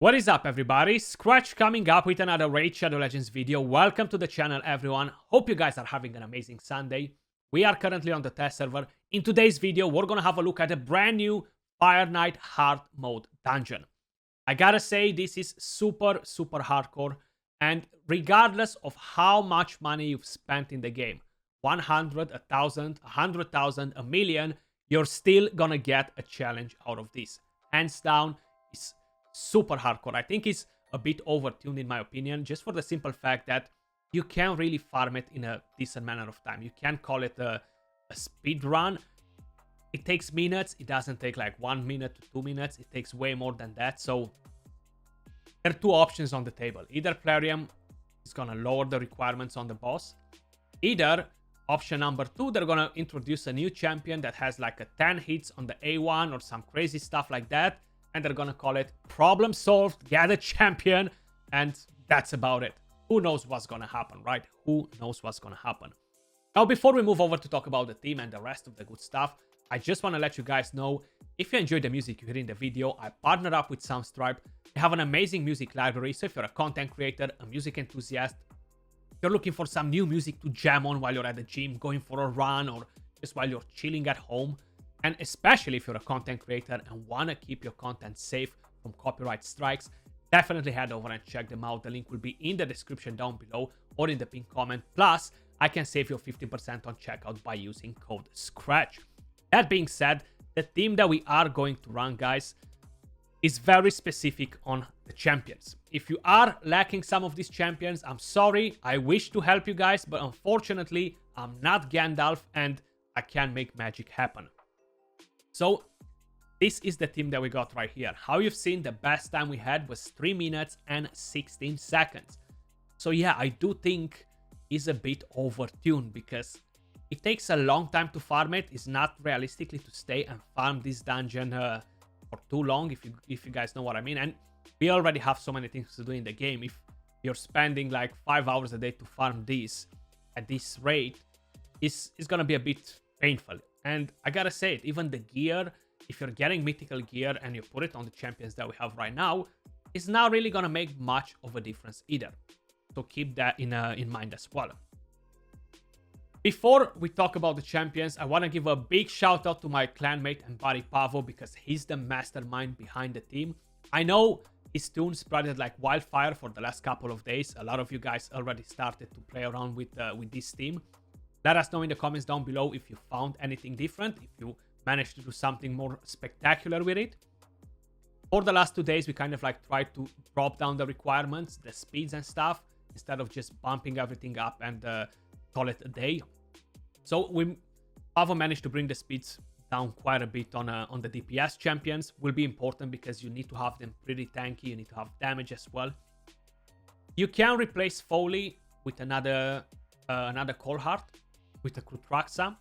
What is up, everybody? Skratch coming up with another Raid Shadow Legends video. Welcome to the channel, everyone. Hope you guys are having an amazing Sunday. We are currently on the test server. In today's video, we're gonna have a look at a brand new Fire Knight hard mode dungeon. I gotta say, this is super hardcore, and regardless of how much money you've spent in the game, 100, 1,000, 100,000, a million, you're still gonna get a challenge out of this. Hands down, it's super hardcore. I think it's a bit overtuned in my opinion, just for the simple fact that you can really farm it in a decent manner of time. You can call it a speed run. It takes minutes. It doesn't take like 1 minute to 2 minutes. It takes way more than that. So there are two options on the table. Either Plarium is gonna lower the requirements on the boss. Either option number two, they're gonna introduce a new champion that has like a 10 hits on the A1 or some crazy stuff like that. And they're gonna call it problem solved, get a champion, and that's about it. Who knows what's gonna happen, right? Who knows what's gonna happen? Now, before we move over to talk about the team and the rest of the good stuff, I just want to let you guys know, if you enjoy the music you hear in the video, I partnered up with Soundstripe. They have an amazing music library, so if you're a content creator, a music enthusiast, you're looking for some new music to jam on while you're at the gym, going for a run, or just while you're chilling at home, and especially if you're a content creator and want to keep your content safe from copyright strikes, definitely head over and check them out. The link will be in the description down below or in the pinned comment. Plus, I can save you 50% on checkout by using code SCRATCH. That being said, the theme that we are going to run, guys, is very specific on the champions. If you are lacking some of these champions, I'm sorry. I wish to help you guys, but unfortunately, I'm not Gandalf and I can't make magic happen. So this is the team that we got right here. How you've seen, the best time we had was 3 minutes and 16 seconds. So yeah, I do think it's a bit overtuned because it takes a long time to farm it. It's not realistically to stay and farm this dungeon for too long, if you guys know what I mean. And we already have so many things to do in the game. If you're spending like 5 hours a day to farm this at this rate, it's gonna be a bit painful. And I gotta say it, even the gear, if you're getting mythical gear and you put it on the champions that we have right now, it's not really gonna make much of a difference either. So keep that in mind as well. Before we talk about the champions, I want to give a big shout out to my clanmate and buddy Pavo, because he's the mastermind behind the team. I know his tune spreaded like wildfire for the last couple of days. A lot of you guys already started to play around with this team. Let us know in the comments down below if you found anything different, if you managed to do something more spectacular with it. For the last 2 days, we kind of like tried to drop down the requirements, the speeds and stuff, instead of just bumping everything up and call it a day. So Pavo managed to bring the speeds down quite a bit on the DPS champions. Will be important because you need to have them pretty tanky. You need to have damage as well. You can replace Foley with another Cold Heart, with a Krutraxa.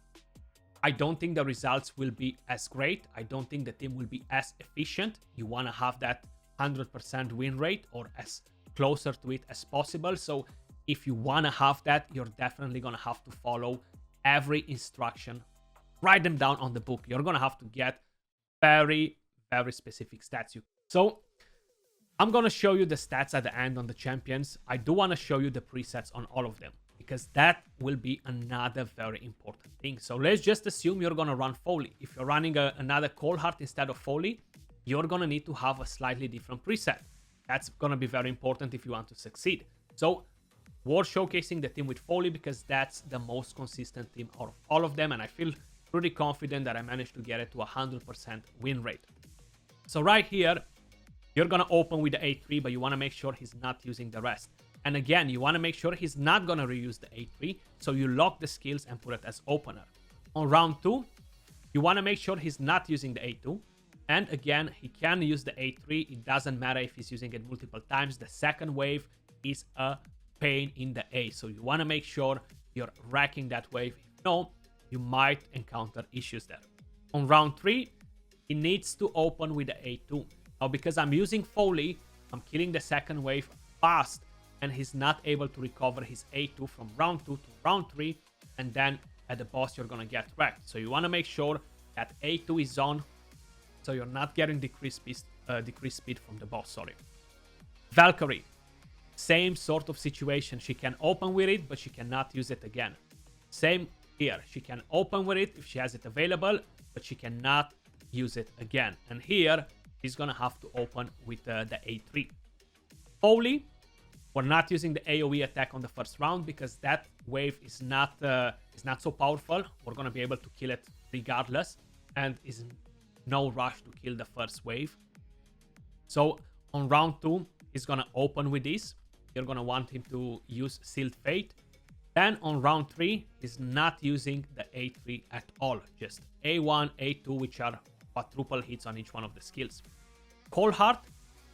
I don't think the results will be as great. I don't think the team will be as efficient. You want to have that 100% win rate or as closer to it as possible. So if you want to have that, you're definitely going to have to follow every instruction. Write them down on the book. You're going to have to get very specific stats. So I'm going to show you the stats at the end on the champions. I do want to show you the presets on all of them, because that will be another very important thing. So let's just assume you're going to run Foley. If you're running another Cold Heart instead of Foley, you're going to need to have a slightly different preset. That's going to be very important if you want to succeed. So we're showcasing the team with Foley because that's the most consistent team out of all of them. And I feel pretty confident that I managed to get it to 100% win rate. So right here, you're going to open with the A3, but you want to make sure he's not using the rest. And again, you want to make sure he's not going to reuse the A3, so you lock the skills and put it as opener. On round 2, you want to make sure he's not using the A2. And again, he can use the A3. It doesn't matter if he's using it multiple times. The second wave is a pain in the A, so you want to make sure you're racking that wave. If no, you might encounter issues there. On round 3, he needs to open with the A2. Now, because I'm using Foley, I'm killing the second wave fast, and he's not able to recover his A2 from round 2 to round 3, and then at the boss you're gonna get wrecked. So you want to make sure that A2 is on, so you're not getting decreased speed from the boss, sorry. Valkyrie, same sort of situation. She can open with it, but she cannot use it again. Same here. She can open with it if she has it available, but she cannot use it again. And here, she's gonna have to open with the A3. Foley, we're not using the AoE attack on the first round because that wave is not so powerful. We're gonna be able to kill it regardless, and is no rush to kill the first wave. So on round 2, he's gonna open with this. You're gonna want him to use Sealed Fate. Then on round 3, he's not using the A3 at all. Just A1, A2, which are quadruple hits on each one of the skills. Cold Heart,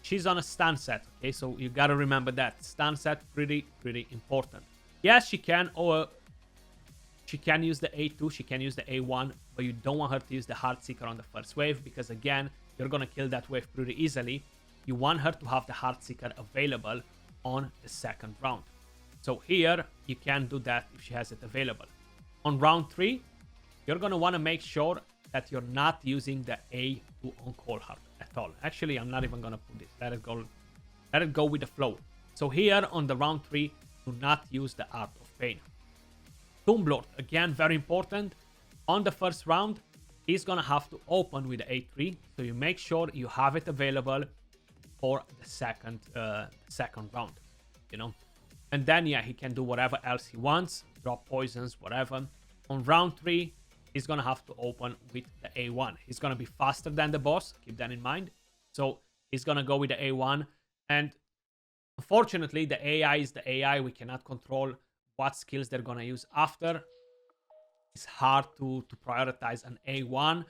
she's on a stun set, okay? So you gotta remember that. Stun set, pretty important. Yes, she can use the A2, she can use the A1, but you don't want her to use the Heartseeker on the first wave because, again, you're gonna kill that wave pretty easily. You want her to have the Heartseeker available on the second round. So here, you can do that if she has it available. On round 3, you're gonna wanna make sure that you're not using the A2 on Cold Heart at all. Actually, I'm not even gonna put this. Let it go with the flow. So here on the round 3, do not use the Art of Pain. Tomblord, again, very important. On the first round, he's gonna have to open with the A3, so you make sure you have it available for the second round, you know. And then, yeah, he can do whatever else he wants, drop poisons, whatever. On round 3, he's gonna have to open with the A1. He's gonna be faster than the boss, keep that in mind. So he's gonna go with the A1, and unfortunately, the AI is the AI. We cannot control what skills they're gonna use after. It's hard to prioritize an A1,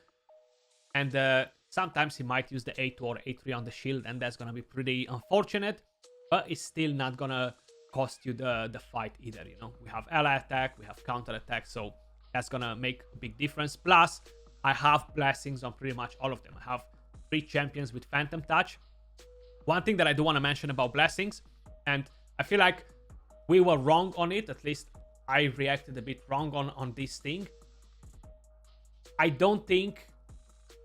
and sometimes he might use the A2 or A3 on the shield, and that's gonna be pretty unfortunate, but it's still not gonna cost you the fight either, you know. We have ally attack, we have counter attack, so that's gonna make a big difference. Plus, I have blessings on pretty much all of them. I have 3 champions with Phantom Touch. One thing that I do want to mention about blessings, and I feel like we were wrong on it, at least I reacted a bit wrong on this thing. I don't think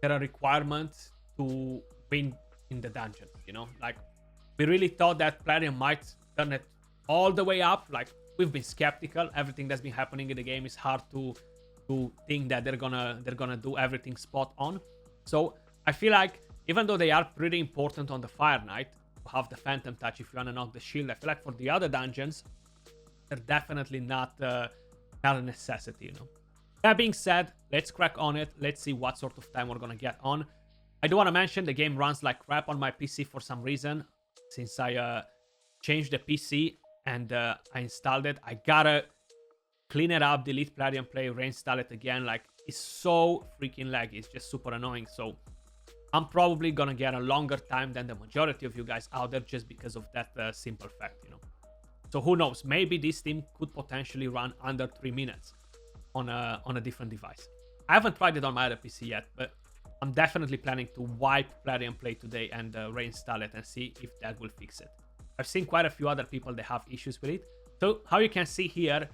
there are requirements to win in the dungeon, you know? Like, we really thought that Plarium might turn it all the way up. Like, we've been skeptical. Everything that's been happening in the game is hard to think that they're gonna do everything spot on. So I feel like even though they are pretty important on the Fire Knight, to have the Phantom Touch if you want to knock the shield, I feel like for the other dungeons, they're definitely not a necessity, you know. That being said, let's crack on it. Let's see what sort of time we're gonna get on. I do want to mention the game runs like crap on my PC for some reason. Since I changed the PC and I installed it, I gotta clean it up, delete Plarium Play, reinstall it again. Like, it's so freaking laggy. It's just super annoying. So I'm probably gonna get a longer time than the majority of you guys out there just because of that simple fact, you know. So who knows? Maybe this team could potentially run under 3 minutes on a different device. I haven't tried it on my other PC yet, but I'm definitely planning to wipe Plarium Play today and reinstall it and see if that will fix it. I've seen quite a few other people that have issues with it. So how you can see here,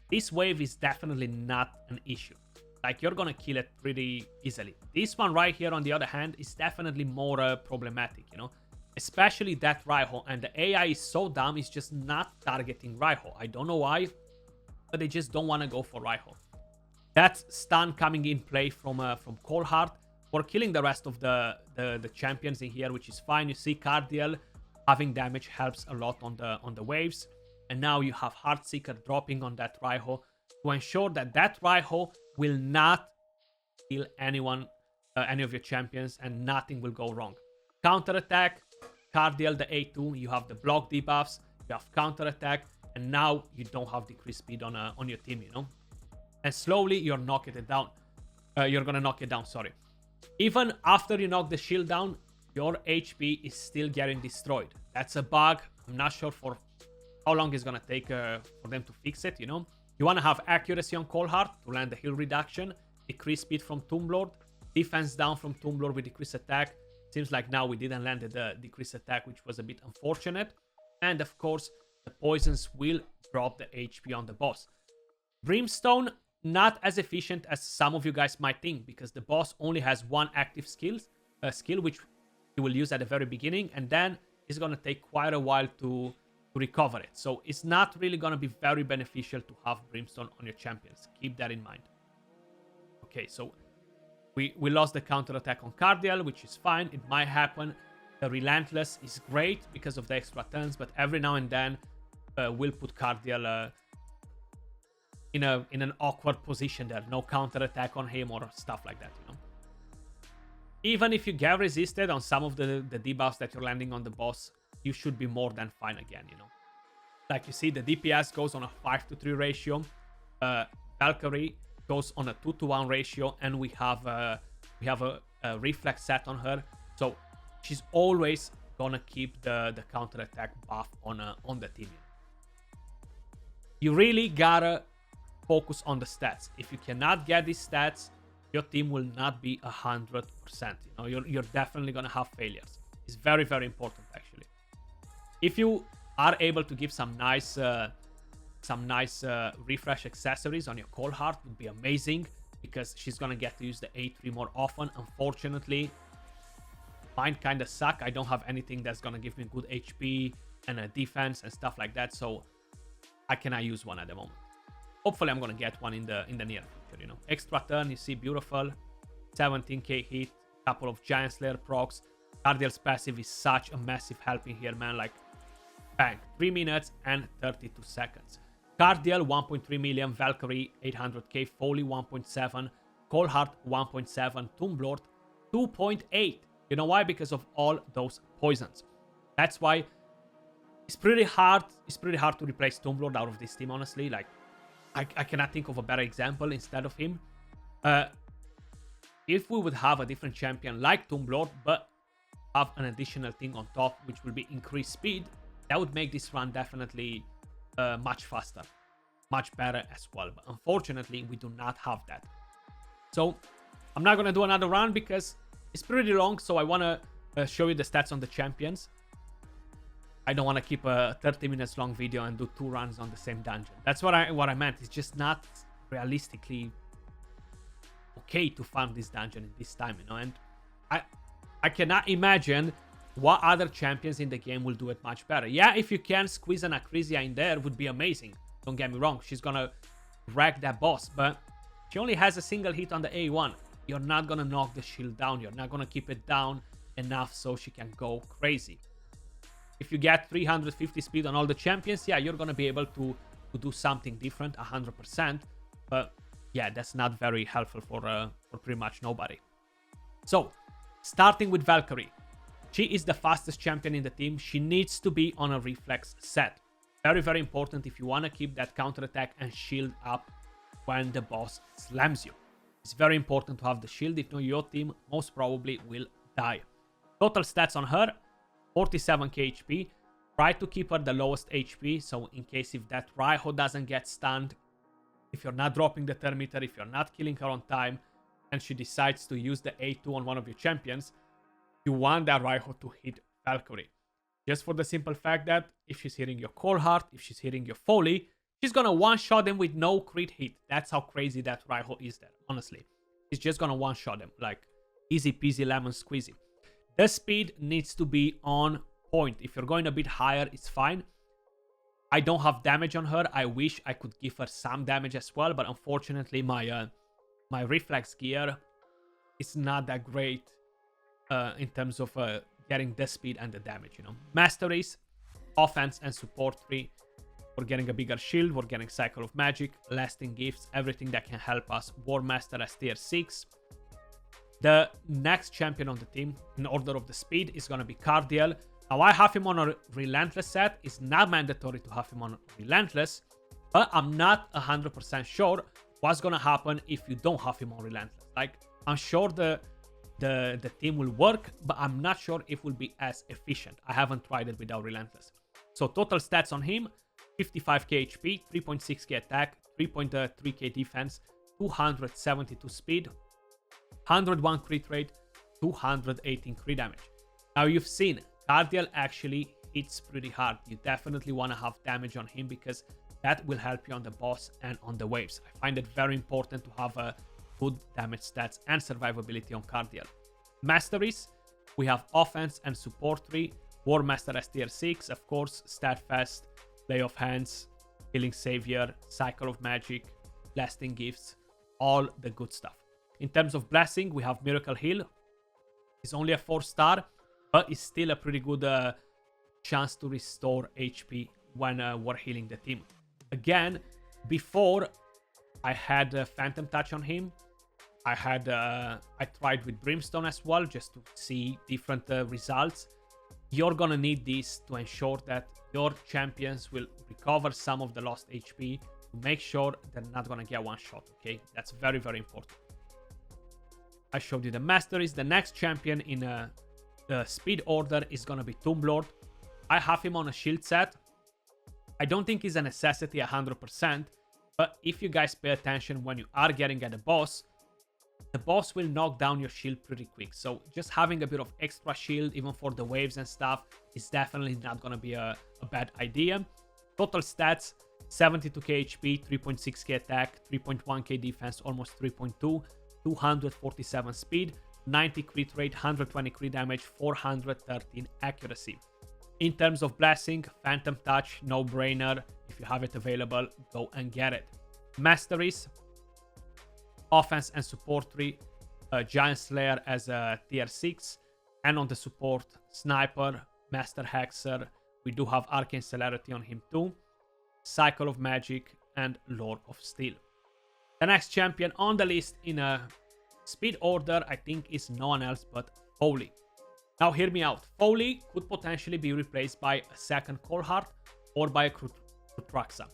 this wave is definitely not an issue. Like, you're gonna kill it pretty easily. This one right here, on the other hand, is definitely more problematic, you know? Especially that Raiho, and the AI is so dumb, it's just not targeting Raiho. I don't know why, but they just don't want to go for Raiho. That stun coming in play from Cold Heart for killing the rest of the champions in here, which is fine. You see Cardiel having damage helps a lot on the waves, and now you have Heartseeker dropping on that Raiho to ensure that that Raiho will not kill anyone, any of your champions, and nothing will go wrong. Counter attack, Cardiel the A2, you have the block debuffs, you have counter attack, and now you don't have decreased speed on your team, you know. And slowly you're knocking it down. You're gonna knock it down, sorry. Even after you knock the shield down, your HP is still getting destroyed. That's a bug. I'm not sure for how long it's gonna take for them to fix it, you know. You wanna have accuracy on Cold Heart to land the heal reduction, decrease speed from Tomblord, defense down from Tomblord with decreased attack. Seems like now we didn't land the decreased attack, which was a bit unfortunate. And of course, the poisons will drop the HP on the boss. Brimstone, not as efficient as some of you guys might think, because the boss only has one active skill, which he will use at the very beginning, and then it's going to take quite a while to recover it. So it's not really going to be very beneficial to have Brimstone on your champions. Keep that in mind. Okay, so we lost the counter-attack on Cardiel, which is fine. It might happen. The Relentless is great because of the extra turns, but every now and then we'll put Cardiel in an awkward position there. No counter-attack on him or stuff like that, you know. Even if you get resisted on some of the debuffs that you're landing on the boss, you should be more than fine again, you know. Like you see, the DPS goes on a 5-to-3 ratio. Valkyrie goes on a 2-to-1 ratio, and we have a reflex set on her. So she's always gonna keep the counter-attack buff on the team. You really gotta focus on the stats. If you cannot get these stats, your team will not be 100%. You know, you're definitely gonna have failures. It's very, very important, actually. If you are able to give some nice refresh accessories on your Cold Heart, would be amazing, because she's gonna get to use the A3 more often. Unfortunately, mine kind of suck. I don't have anything that's gonna give me good HP and a defense and stuff like that, so I cannot use one at the moment. Hopefully, I'm gonna get one in the near future. You know, extra turn. You see, beautiful, 17k hit, couple of Giant Slayer procs. Cardiel's passive is such a massive help in here, man. Like, bang, 3 minutes and 32 seconds. Cardiel 1.3 million, Valkyrie 800k, Foley 1.7, Cold Heart 1.7, Tomb Lord 2.8. You know why? Because of all those poisons. That's why it's pretty hard. It's pretty hard to replace Tomb Lord out of this team, honestly. Like, I cannot think of a better example instead of him. If we would have a different champion like Tomb Lord, but have an additional thing on top, which will be increased speed, that would make this run definitely much faster, much better as well. But unfortunately, we do not have that. So I'm not going to do another run because it's pretty long. So I want to show you the stats on the champions. I don't want to keep a 30 minutes long video and do 2 runs on the same dungeon. That's what I meant. It's just not realistically okay to farm this dungeon in this time, you know. And I cannot imagine what other champions in the game will do it much better. Yeah, if you can squeeze an Acrisia in there, would be amazing. Don't get me wrong. She's gonna wreck that boss, but she only has a single hit on the A1. You're not gonna knock the shield down. You're not gonna keep it down enough so she can go crazy. If you get 350 speed on all the champions, yeah, you're gonna be able to do something different, 100%. But yeah, that's not very helpful for pretty much nobody. So, starting with Valkyrie. She is the fastest champion in the team. She needs to be on a reflex set. Very, very important if you want to keep that counterattack and shield up when the boss slams you. It's very important to have the shield. If not, your team most probably will die. Total stats on her, 47k HP. Try to keep her the lowest HP, so in case if that Raiho doesn't get stunned, if you're not dropping the thermometer, if you're not killing her on time, and she decides to use the A2 on one of your champions, you want that Raiho to hit Valkyrie. Just for the simple fact that if she's hitting your Cold Heart, if she's hitting your Foley, she's gonna one-shot them with no crit hit. That's how crazy that Raiho is there, honestly. She's just gonna one-shot them, like easy peasy lemon squeezy. The speed needs to be on point. If you're going a bit higher, it's fine. I don't have damage on her. I wish I could give her some damage as well, but unfortunately my reflex gear is not that great in terms of getting the speed and the damage, you know. Masteries, offense and support 3. We're getting a bigger shield, we're getting Cycle of Magic, lasting gifts, everything that can help us. War Master as tier 6. The next champion on the team, in order of the speed, is going to be Cardiel. Now, I have him on a Relentless set. It's not mandatory to have him on Relentless, but I'm not 100% sure what's going to happen if you don't have him on Relentless. Like, I'm sure the team will work, but I'm not sure if it will be as efficient. I haven't tried it without Relentless. So, total stats on him, 55k HP, 3.6k attack, 3.3k defense, 272 speed, 101 crit rate, 218 crit damage. Now you've seen Cardiel actually hits pretty hard. You definitely want to have damage on him because that will help you on the boss and on the waves. I find it very important to have a good damage stats and survivability on Cardiel. Masteries, we have offense and support 3. War Master as tier 6, of course, Steadfast, Lay of Hands, Healing Savior, Cycle of Magic, Blasting Gifts, all the good stuff. In terms of Blessing, we have Miracle Heal. It's only a 4-star, but it's still a pretty good chance to restore HP when we're healing the team. Again, before I had Phantom Touch on him, I tried with Brimstone as well, just to see different results. You're gonna need this to ensure that your champions will recover some of the lost HP to make sure they're not gonna get one shot, okay? That's very, very important. I showed you the masteries. The next champion in the speed order is gonna be Tomb Lord. I have him on a shield set. I don't think it's a necessity 100%, but if you guys pay attention when you are getting at the boss will knock down your shield pretty quick. So just having a bit of extra shield, even for the waves and stuff, is definitely not gonna be a bad idea. Total stats, 72k HP, 3.6k attack, 3.1k defense, almost 3.2, 247 speed, 90 crit rate, 120 crit damage, 413 accuracy. In terms of Blessing, Phantom Touch, no brainer. If you have it available, go and get it. Masteries, offense and support 3, Giant Slayer as a tier 6, and on the support, Sniper, Master Hexer. We do have Arcane Celerity on him too, Cycle of Magic, and Lord of Steel. The next champion on the list in a speed order, I think, is no one else but Foley. Now hear me out. Foley could potentially be replaced by a second Coldheart or by a Krutraxa.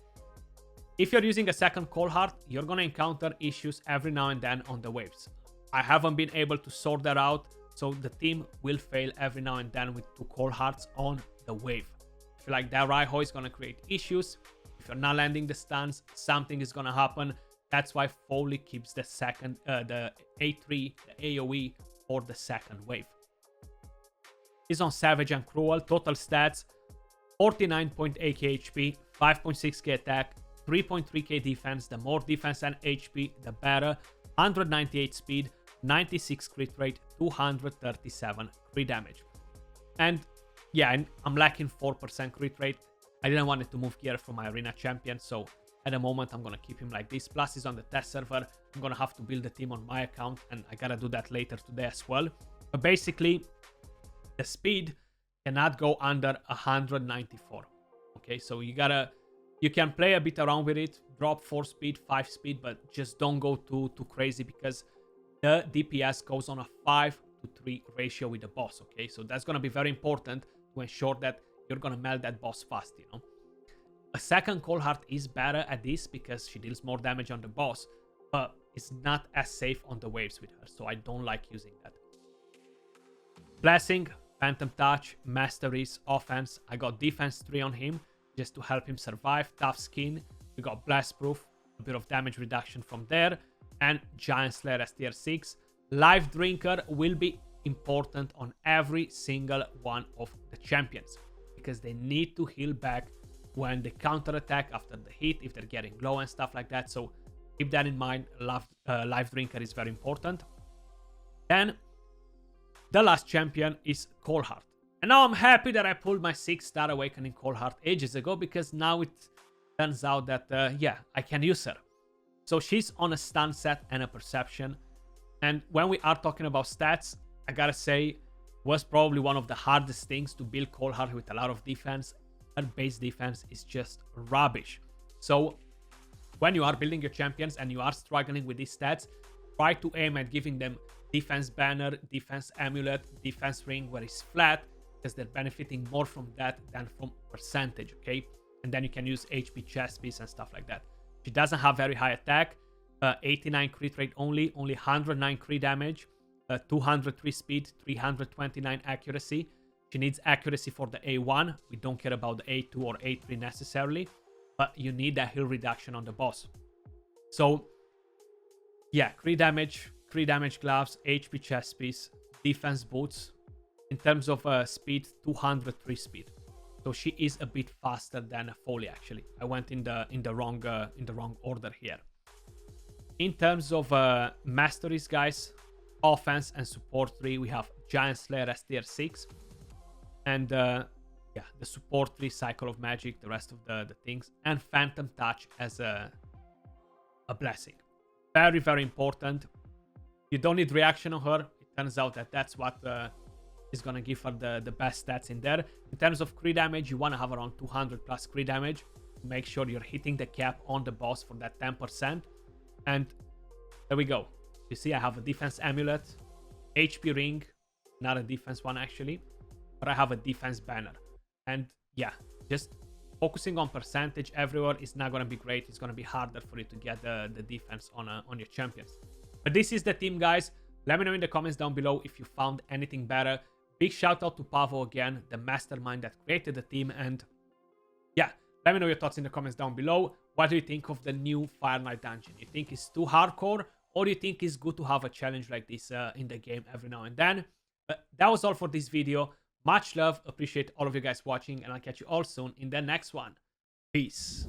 If you're using a second Coldheart, you're gonna encounter issues every now and then on the waves. I haven't been able to sort that out, so the team will fail every now and then with 2 Coldhearts on the wave. I feel like that Raiho is gonna create issues. If you're not landing the stuns, something is gonna happen. That's why Foley keeps the second, the A3, the AoE for the second wave. He's on Savage and Cruel. Total stats, 49.8k HP, 5.6k attack, 3.3k defense. The more defense and HP, the better. 198 speed, 96 crit rate, 237 crit damage. And yeah, I'm lacking 4% crit rate. I didn't want it to move gear from my arena champion, so at the moment I'm gonna keep him like this. Plus he's on the test server. I'm gonna have to build a team on my account, and I gotta do that later today as well. But basically, the speed cannot go under 194. Okay, so you can play a bit around with it, drop 4 speed, 5 speed, but just don't go too crazy, because the DPS goes on a 5-to-3 ratio with the boss. Okay, so that's gonna be very important to ensure that you're gonna melt that boss fast, you know. A second Coldheart is better at this because she deals more damage on the boss, but it's not as safe on the waves with her, so I don't like using that. Blessing, Phantom Touch, Masteries, Offense. I got Defense 3 on him just to help him survive. Tough Skin. We got Blast Proof, a bit of damage reduction from there. And Giant Slayer as tier 6. Life Drinker will be important on every single one of the champions, because they need to heal back when they counter attack after the hit, if they're getting low and stuff like that. So keep that in mind. Life Drinker is very important. Then the last champion is Coldheart. And now I'm happy that I pulled my 6-star Awakening Coldheart ages ago, because now it turns out that, yeah, I can use her. So she's on a stun set and a perception. And when we are talking about stats, I gotta say, was probably one of the hardest things to build Coldheart with a lot of defense. And base defense is just rubbish. So when you are building your champions and you are struggling with these stats, try to aim at giving them defense banner, defense amulet, defense ring where it's flat, because they're benefiting more from that than from percentage, okay? And then you can use HP chest piece and stuff like that. She doesn't have very high attack, 89 crit rate only 109 crit damage, 203 speed, 329 accuracy. She needs accuracy for the A1. We don't care about the A2 or A3 necessarily, but you need that heal reduction on the boss. So yeah, crit damage gloves, HP chest piece, defense boots. In terms of speed, 203 speed. So she is a bit faster than Foley actually. I went in the wrong order here. In terms of masteries, guys, offense and support 3, we have Giant Slayer as tier 6. And yeah, the support 3 cycle of magic, the rest of the things, and phantom touch as a blessing. Very, very important. You don't need reaction on her. It turns out that that's what is gonna give her the best stats in there. In terms of crit damage, you want to have around 200 plus crit damage. Make sure you're hitting the cap on the boss for that 10%. And there we go. You see I have a defense amulet, HP ring, not a defense one actually, but I have a defense banner. And yeah, just focusing on percentage everywhere is not going to be great. It's going to be harder for you to get the defense on your champions. But this is the team, guys. Let me know in the comments down below if you found anything better. Big shout out to Pavo again, the mastermind that created the team. And yeah, let me know your thoughts in the comments down below. What do you think of the new Fire Knight dungeon? You think it's too hardcore, or do you think it's good to have a challenge like this in the game every now and then? But that was all for this video. Much love, appreciate all of you guys watching, and I'll catch you all soon in the next one. Peace.